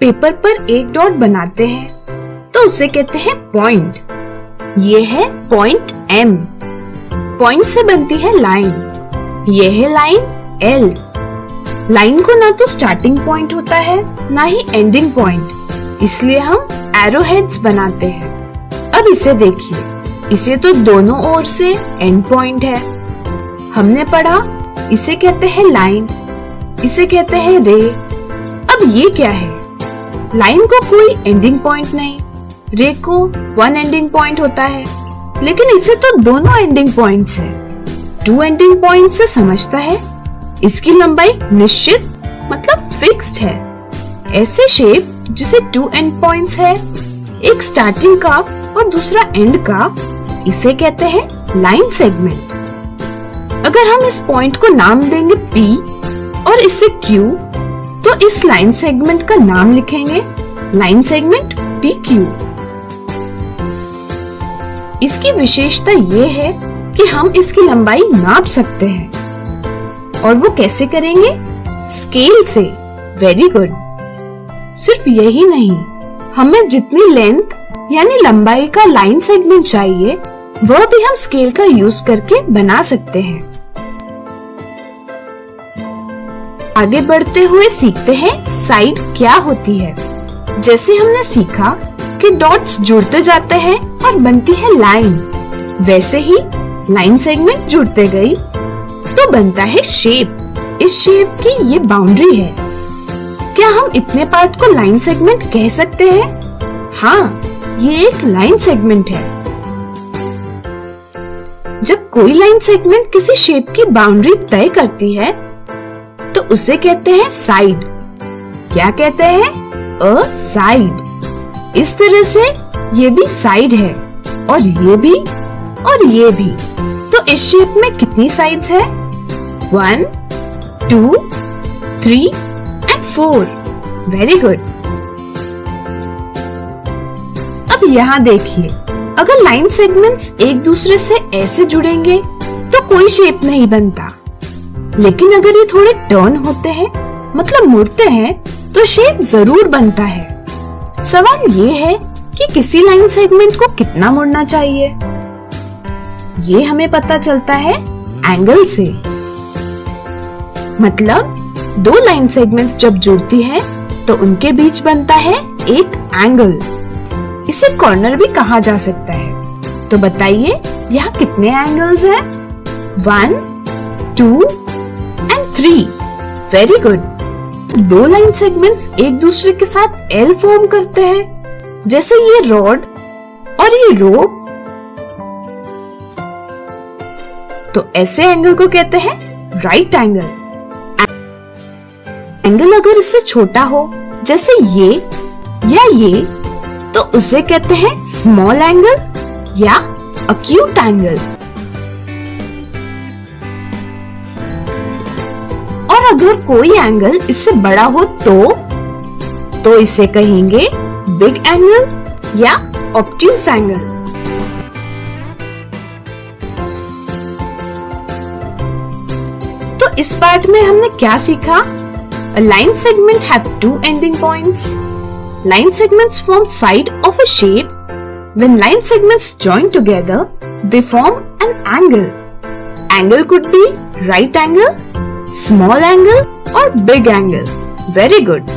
Paper पर एक dot बनाते हैं तो उसे कहते हैं पॉइंट। ये है पॉइंट M। पॉइंट से बनती है लाइन। ये है लाइन L। लाइन को ना तो स्टार्टिंग पॉइंट होता है ना ही एंडिंग पॉइंट, इसलिए हम एरो हेड्स बनाते हैं। अब इसे देखिए, इसे तो दोनों ओर से एंड पॉइंट है। हमने पढ़ा इसे कहते हैं लाइन, इसे कहते हैं रे। अब ये क्या है? लाइन को कोई एंडिंग पॉइंट नहीं, रे को वन एंडिंग पॉइंट होता है, लेकिन इसे तो दोनों एंडिंग पॉइंट्स है। टू एंडिंग पॉइंट से समझता है इसकी लंबाई निश्चित मतलब फिक्स्ड है। ऐसे शेप जिसे टू एंड पॉइंट्स है, एक स्टार्टिंग का और दूसरा एंड का, इसे कहते हैं लाइन सेगमेंट। अगर हम इस पॉइंट को नाम देंगे P और इसे Q, तो इस लाइन सेगमेंट का नाम लिखेंगे लाइन सेगमेंट PQ। इसकी विशेषता ये है कि हम इसकी लंबाई नाप सकते हैं, और वो कैसे करेंगे? स्केल से। Very good. सिर्फ यही नहीं, हमें जितनी लेंथ यानी लंबाई का लाइन सेगमेंट चाहिए वह भी हम स्केल का यूज करके बना सकते हैं। आगे बढ़ते हुए सीखते हैं साइड क्या होती है। जैसे हमने सीखा कि डॉट्स जुड़ते जाते हैं और बनती है लाइन, वैसे ही लाइन सेगमेंट जुड़ते गई तो बनता है शेप। इस शेप की ये बाउंड्री है। क्या हम इतने पार्ट को लाइन सेगमेंट कह सकते हैं? हाँ, ये एक लाइन सेगमेंट है। जब कोई लाइन सेगमेंट किसी शेप की बाउंड्री तय करती है तो उसे कहते हैं साइड। क्या कहते हैं? अ साइड। इस तरह से ये भी साइड है और ये भी और ये भी। तो इस शेप में कितनी साइड्स है? 1, 2, 3 and 4। Very good. अब यहाँ देखिए, अगर लाइन सेगमेंट्स एक दूसरे से ऐसे जुड़ेंगे तो कोई शेप नहीं बनता, लेकिन अगर ये थोड़े टर्न होते हैं मतलब मुड़ते हैं तो शेप जरूर बनता है। सवाल ये है कि किसी लाइन सेगमेंट को कितना मुड़ना चाहिए। ये हमें पता चलता है एंगल से। मतलब दो लाइन सेगमेंट्स जब जुड़ती है तो उनके बीच बनता है एक एंगल। इसे कॉर्नर भी कहा जा सकता है। तो बताइए यहाँ कितने एंगल्स हैं? 1, 2 and 3। Very good. दो लाइन सेगमेंट्स एक दूसरे के साथ एल फॉर्म करते हैं, जैसे ये रॉड और ये रोप। तो ऐसे एंगल को कहते हैं राइट एंगल। एंगल अगर इससे छोटा हो, जैसे ये या ये, तो उसे कहते हैं स्मॉल एंगल या अक्यूट एंगल। और अगर कोई एंगल इससे बड़ा हो तो इसे कहेंगे बिग एंगल या ऑब्ट्यूज एंगल। तो इस पार्ट में हमने क्या सीखा? A line segment have two ending points. Line segments form side of a shape. When line segments join together, they form an angle. Angle could be right angle, small angle or big angle. Very good.